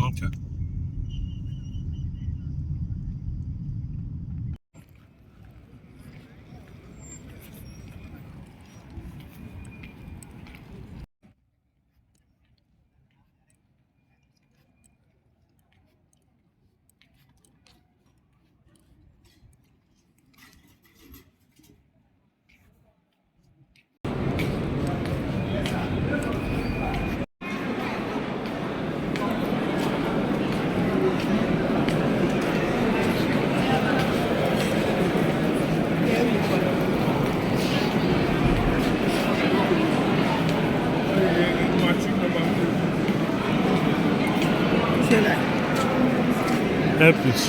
Okay. Hepimiz.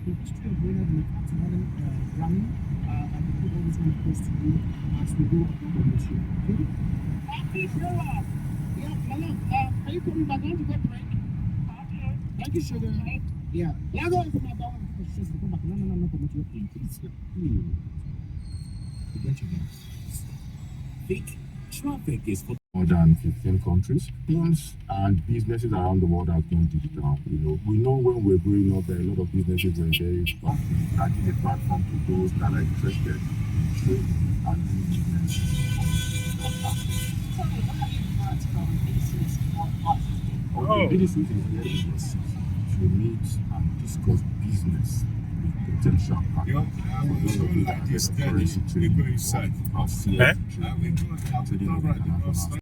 It's still greater than the Continental running. And the people always going to close to you as we go along with you. Okay? Okay, sure. Yeah, hello. Are you coming back? I want to get break. Okay. Thank you, sugar. Yeah. Yeah, go into my dog. She's to come back. No, come to your place. Please. You get your gas. Fake traffic is for more than 15 countries. Teams and businesses around the world have gone digital. We know when we're growing up, there are a lot of businesses were very starting a platform to those that are interested in trading and doing business. BDC is very interesting to meet and discuss business with potential partners. For those of you that are currency trading, or CF trading over the international.